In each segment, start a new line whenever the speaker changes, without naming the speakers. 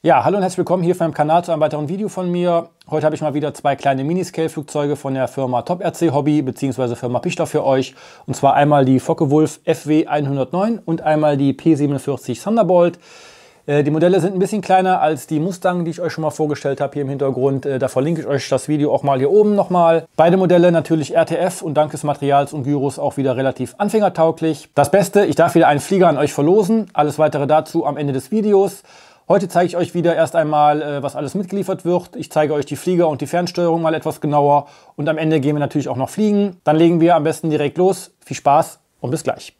Ja, hallo und herzlich willkommen hier auf meinem Kanal zu einem weiteren Video von mir. Heute habe ich mal wieder zwei kleine Miniscale-Flugzeuge von der Firma Top RC Hobby bzw. Firma Pichler für euch. Und zwar einmal die Focke-Wulf FW 109 und einmal die P47 Thunderbolt. Die Modelle sind ein bisschen kleiner als die Mustang, die ich euch schon mal vorgestellt habe hier im Hintergrund. Da verlinke ich euch das Video auch mal hier oben nochmal. Beide Modelle natürlich RTF und dank des Materials und Gyros auch wieder relativ anfängertauglich. Das Beste, ich darf wieder einen Flieger an euch verlosen. Alles weitere dazu am Ende des Videos. Heute zeige ich euch wieder erst einmal, was alles mitgeliefert wird. Ich zeige euch die Flieger und die Fernsteuerung mal etwas genauer. Und am Ende gehen wir natürlich auch noch fliegen. Dann legen wir am besten direkt los. Viel Spaß und bis gleich.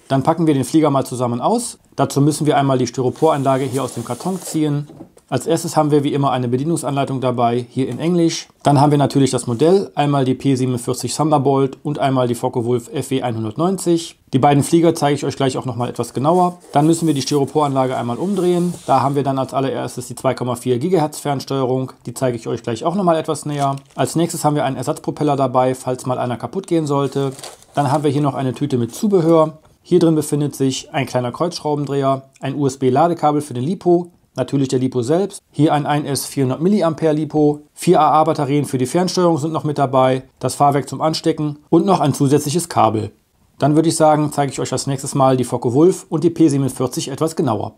Dann packen wir den Flieger mal zusammen aus. Dazu müssen wir einmal die Styroporanlage hier aus dem Karton ziehen. Als erstes haben wir wie immer eine Bedienungsanleitung dabei, hier in Englisch. Dann haben wir natürlich das Modell, einmal die P47 Thunderbolt und einmal die Focke-Wulf FW 190. Die beiden Flieger zeige ich euch gleich auch nochmal etwas genauer. Dann müssen wir die Styroporanlage einmal umdrehen. Da haben wir dann als allererstes die 2,4 GHz Fernsteuerung. Die zeige ich euch gleich auch nochmal etwas näher. Als nächstes haben wir einen Ersatzpropeller dabei, falls mal einer kaputt gehen sollte. Dann haben wir hier noch eine Tüte mit Zubehör. Hier drin befindet sich ein kleiner Kreuzschraubendreher, ein USB-Ladekabel für den LiPo, natürlich der LiPo selbst, hier ein 1S 400 mAh LiPo, 4 AA-Batterien für die Fernsteuerung sind noch mit dabei, das Fahrwerk zum Anstecken und noch ein zusätzliches Kabel. Dann würde ich sagen, zeige ich euch als nächstes mal die Focke-Wulf und die P47 etwas genauer.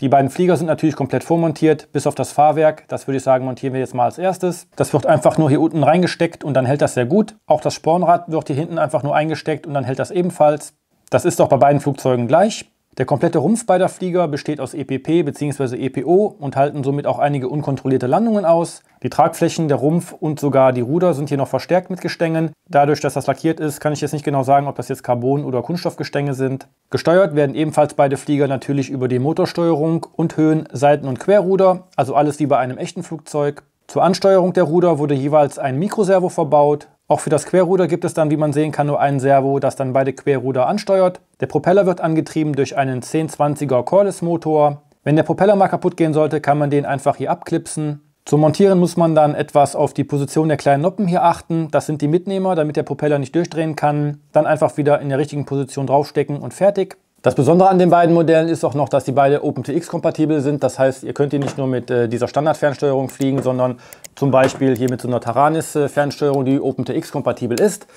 Die beiden Flieger sind natürlich komplett vormontiert, bis auf das Fahrwerk. Das würde ich sagen, montieren wir jetzt mal als erstes. Das wird einfach nur hier unten reingesteckt und dann hält das sehr gut. Auch das Spornrad wird hier hinten einfach nur eingesteckt und dann hält das ebenfalls. Das ist auch bei beiden Flugzeugen gleich. Der komplette Rumpf beider Flieger besteht aus EPP bzw. EPO und halten somit auch einige unkontrollierte Landungen aus. Die Tragflächen, der Rumpf und sogar die Ruder sind hier noch verstärkt mit Gestängen. Dadurch, dass das lackiert ist, kann ich jetzt nicht genau sagen, ob das jetzt Carbon- oder Kunststoffgestänge sind. Gesteuert werden ebenfalls beide Flieger natürlich über die Motorsteuerung und Höhen-, Seiten- und Querruder, also alles wie bei einem echten Flugzeug. Zur Ansteuerung der Ruder wurde jeweils ein Mikroservo verbaut. Auch für das Querruder gibt es dann, wie man sehen kann, nur ein Servo, das dann beide Querruder ansteuert. Der Propeller wird angetrieben durch einen 1020er Cordless-Motor. Wenn der Propeller mal kaputt gehen sollte, kann man den einfach hier abklipsen. Zum Montieren muss man dann etwas auf die Position der kleinen Noppen hier achten. Das sind die Mitnehmer, damit der Propeller nicht durchdrehen kann. Dann einfach wieder in der richtigen Position draufstecken und fertig. Das Besondere an den beiden Modellen ist auch noch, dass die beide OpenTX-kompatibel sind. Das heißt, ihr könnt hier nicht nur mit dieser Standard-Fernsteuerung fliegen, sondern zum Beispiel hier mit so einer Taranis-Fernsteuerung, die OpenTX-kompatibel ist.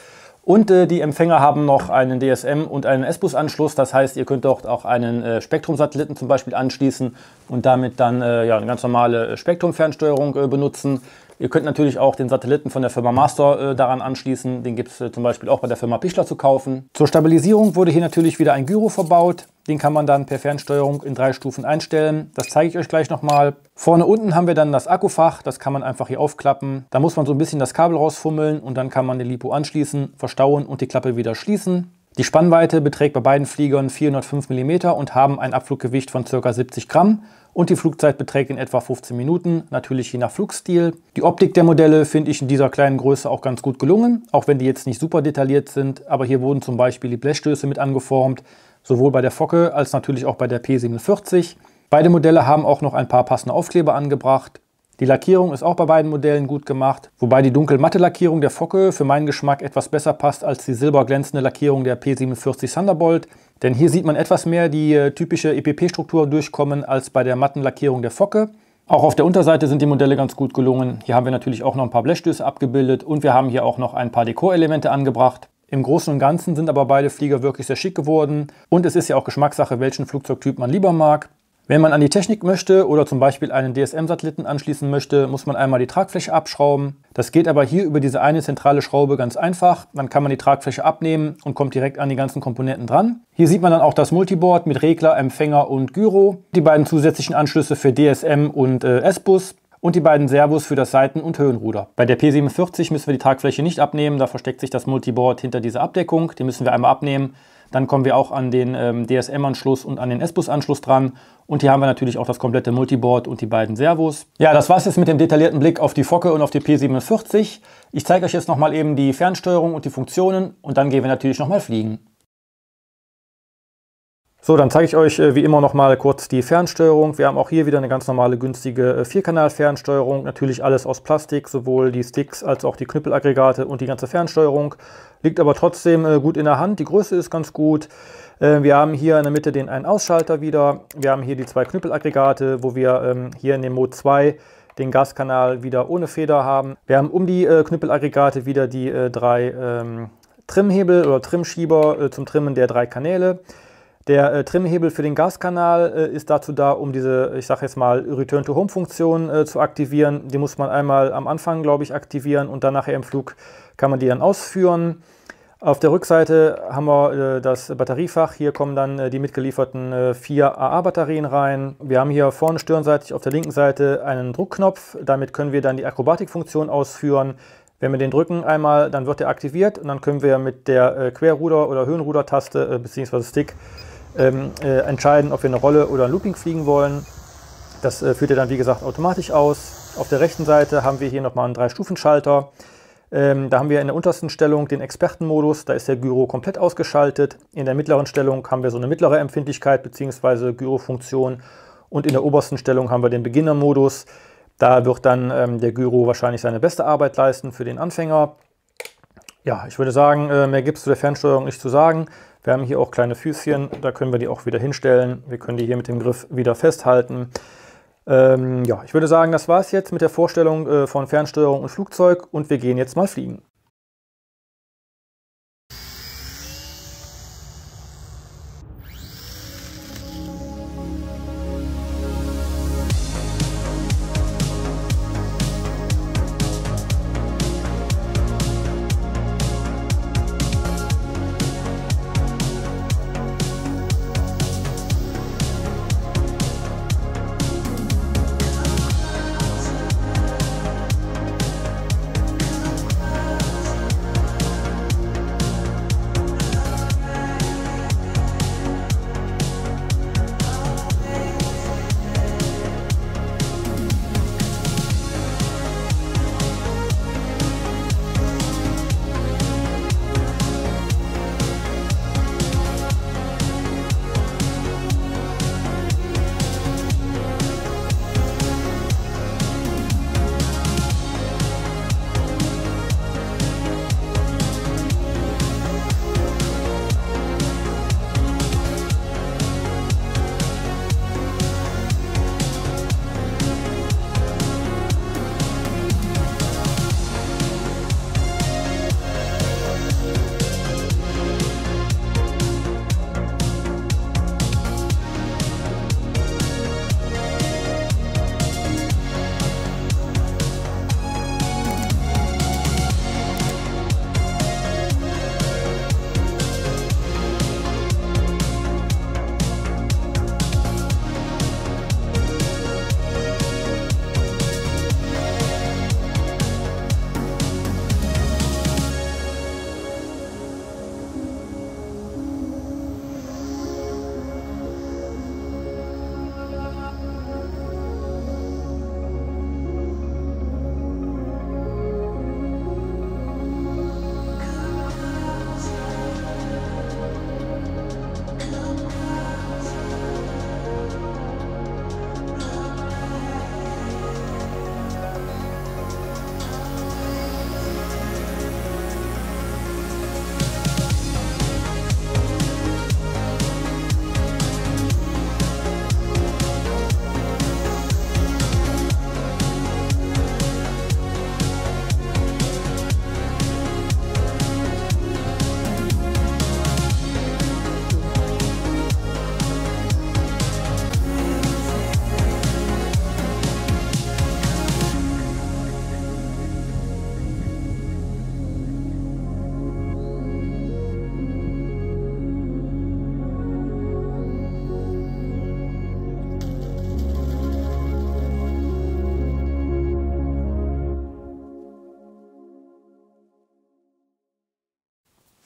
Und die Empfänger haben noch einen DSM und einen S-Bus-Anschluss. Das heißt, ihr könnt dort auch einen Spektrum-Satelliten zum Beispiel anschließen und damit dann ja, eine ganz normale Spektrum-Fernsteuerung benutzen. Ihr könnt natürlich auch den Satelliten von der Firma Master daran anschließen. Den gibt es zum Beispiel auch bei der Firma Pichler zu kaufen. Zur Stabilisierung wurde hier natürlich wieder ein Gyro verbaut. Den kann man dann per Fernsteuerung in 3 Stufen einstellen. Das zeige ich euch gleich nochmal. Vorne unten haben wir dann das Akkufach. Das kann man einfach hier aufklappen. Da muss man so ein bisschen das Kabel rausfummeln und dann kann man den LiPo anschließen, verstauen und die Klappe wieder schließen. Die Spannweite beträgt bei beiden Fliegern 405 mm und haben ein Abfluggewicht von ca. 70 Gramm. Und die Flugzeit beträgt in etwa 15 Minuten, natürlich je nach Flugstil. Die Optik der Modelle finde ich in dieser kleinen Größe auch ganz gut gelungen, auch wenn die jetzt nicht super detailliert sind. Aber hier wurden zum Beispiel die Blechstöße mit angeformt, sowohl bei der Focke als natürlich auch bei der P47. Beide Modelle haben auch noch ein paar passende Aufkleber angebracht. Die Lackierung ist auch bei beiden Modellen gut gemacht, wobei die dunkelmatte Lackierung der Focke für meinen Geschmack etwas besser passt als die silberglänzende Lackierung der P47 Thunderbolt. Denn hier sieht man etwas mehr die typische EPP-Struktur durchkommen als bei der matten Lackierung der Focke. Auch auf der Unterseite sind die Modelle ganz gut gelungen. Hier haben wir natürlich auch noch ein paar Blechstöße abgebildet und wir haben hier auch noch ein paar Dekorelemente angebracht. Im Großen und Ganzen sind aber beide Flieger wirklich sehr schick geworden und es ist ja auch Geschmackssache, welchen Flugzeugtyp man lieber mag. Wenn man an die Technik möchte oder zum Beispiel einen DSM-Satelliten anschließen möchte, muss man einmal die Tragfläche abschrauben. Das geht aber hier über diese eine zentrale Schraube ganz einfach. Dann kann man die Tragfläche abnehmen und kommt direkt an die ganzen Komponenten dran. Hier sieht man dann auch das Multiboard mit Regler, Empfänger und Gyro. Die beiden zusätzlichen Anschlüsse für DSM und S-Bus. Und die beiden Servos für das Seiten- und Höhenruder. Bei der P47 müssen wir die Tragfläche nicht abnehmen, da versteckt sich das Multiboard hinter dieser Abdeckung. Die müssen wir einmal abnehmen. Dann kommen wir auch an den DSM-Anschluss und an den S-Bus-Anschluss dran. Und hier haben wir natürlich auch das komplette Multiboard und die beiden Servos. Ja, das war es jetzt mit dem detaillierten Blick auf die Focke und auf die P47. Ich zeige euch jetzt nochmal eben die Fernsteuerung und die Funktionen und dann gehen wir natürlich nochmal fliegen. So, dann zeige ich euch wie immer noch mal kurz die Fernsteuerung. Wir haben auch hier wieder eine ganz normale günstige Vierkanal-Fernsteuerung. Natürlich alles aus Plastik, sowohl die Sticks als auch die Knüppelaggregate und die ganze Fernsteuerung. Liegt aber trotzdem gut in der Hand. Die Größe ist ganz gut. Wir haben hier in der Mitte den einen Ausschalter wieder. Wir haben hier die 2 Knüppelaggregate, wo wir hier in dem Mode 2 den Gaskanal wieder ohne Feder haben. Wir haben um die Knüppelaggregate wieder die 3 Trimhebel oder Trimschieber zum Trimmen der 3 Kanäle. Der Trimhebel für den Gaskanal ist dazu da, um diese, ich sage jetzt mal, Return-to-Home-Funktion zu aktivieren. Die muss man einmal am Anfang, glaube ich, aktivieren und dann nachher im Flug kann man die dann ausführen. Auf der Rückseite haben wir das Batteriefach. Hier kommen dann die mitgelieferten 4 AA-Batterien rein. Wir haben hier vorne stirnseitig auf der linken Seite einen Druckknopf. Damit können wir dann die Akrobatik-Funktion ausführen. Wenn wir den drücken einmal, dann wird er aktiviert und dann können wir mit der Querruder- oder Höhenruder-Taste bzw. Stick entscheiden, ob wir eine Rolle oder ein Looping fliegen wollen. Das führt er dann, wie gesagt, automatisch aus. Auf der rechten Seite haben wir hier nochmal einen 3-Stufen-Schalter. Da haben wir in der untersten Stellung den Expertenmodus, da ist der Gyro komplett ausgeschaltet. In der mittleren Stellung haben wir so eine mittlere Empfindlichkeit bzw. Gyro-Funktion und in der obersten Stellung haben wir den Beginner-Modus. Da wird dann der Gyro wahrscheinlich seine beste Arbeit leisten für den Anfänger. Ja, ich würde sagen, mehr gibt es zu der Fernsteuerung nicht zu sagen. Wir haben hier auch kleine Füßchen, da können wir die auch wieder hinstellen. Wir können die hier mit dem Griff wieder festhalten. Ja, ich würde sagen, das war es jetzt mit der Vorstellung von Fernsteuerung und Flugzeug und wir gehen jetzt mal fliegen.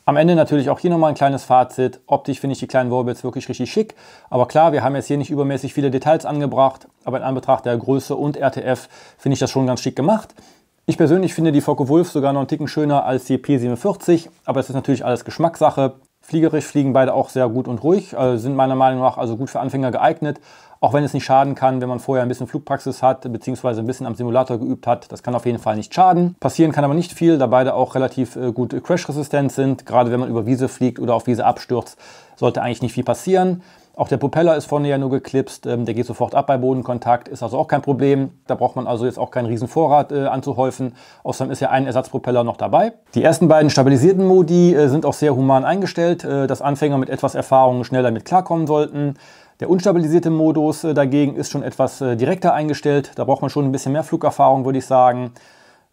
Am Ende natürlich auch hier nochmal ein kleines Fazit. Optisch finde ich die kleinen Warbirds wirklich richtig schick. Aber klar, wir haben jetzt hier nicht übermäßig viele Details angebracht. Aber in Anbetracht der Größe und RTF finde ich das schon ganz schick gemacht. Ich persönlich finde die Focke-Wulf sogar noch einen Ticken schöner als die P47. Aber es ist natürlich alles Geschmackssache. Fliegerisch fliegen beide auch sehr gut und ruhig, sind meiner Meinung nach also gut für Anfänger geeignet. Auch wenn es nicht schaden kann, wenn man vorher ein bisschen Flugpraxis hat, beziehungsweise ein bisschen am Simulator geübt hat. Das kann auf jeden Fall nicht schaden. Passieren kann aber nicht viel, da beide auch relativ gut crashresistent sind. Gerade wenn man über Wiese fliegt oder auf Wiese abstürzt, sollte eigentlich nicht viel passieren. Auch der Propeller ist vorne ja nur geklipst, der geht sofort ab bei Bodenkontakt, ist also auch kein Problem. Da braucht man also jetzt auch keinen riesen Vorrat anzuhäufen. Außerdem ist ja ein Ersatzpropeller noch dabei. Die ersten beiden stabilisierten Modi sind auch sehr human eingestellt, dass Anfänger mit etwas Erfahrung schnell damit klarkommen sollten. Der unstabilisierte Modus dagegen ist schon etwas direkter eingestellt. Da braucht man schon ein bisschen mehr Flugerfahrung, würde ich sagen.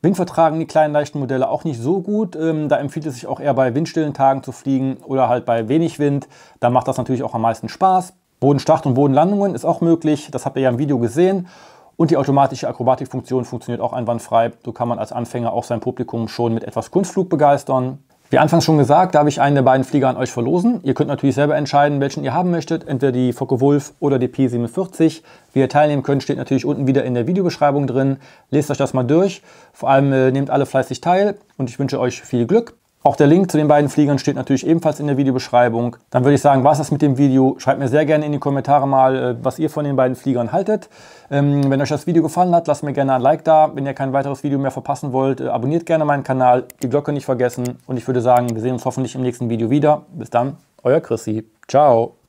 Wind vertragen die kleinen leichten Modelle auch nicht so gut. Da empfiehlt es sich auch eher bei windstillen Tagen zu fliegen oder halt bei wenig Wind. Da macht das natürlich auch am meisten Spaß. Bodenstart und Bodenlandungen ist auch möglich. Das habt ihr ja im Video gesehen. Und die automatische Akrobatikfunktion funktioniert auch einwandfrei. So kann man als Anfänger auch sein Publikum schon mit etwas Kunstflug begeistern. Wie anfangs schon gesagt, darf ich einen der beiden Flieger an euch verlosen. Ihr könnt natürlich selber entscheiden, welchen ihr haben möchtet, entweder die Focke-Wulf oder die P47. Wie ihr teilnehmen könnt, steht natürlich unten wieder in der Videobeschreibung drin. Lest euch das mal durch. Vor allem nehmt alle fleißig teil und ich wünsche euch viel Glück. Auch der Link zu den beiden Fliegern steht natürlich ebenfalls in der Videobeschreibung. Dann würde ich sagen, war es das mit dem Video. Schreibt mir sehr gerne in die Kommentare mal, was ihr von den beiden Fliegern haltet. Wenn euch das Video gefallen hat, lasst mir gerne ein Like da. Wenn ihr kein weiteres Video mehr verpassen wollt, abonniert gerne meinen Kanal, die Glocke nicht vergessen. Und ich würde sagen, wir sehen uns hoffentlich im nächsten Video wieder. Bis dann, euer Chrissy. Ciao.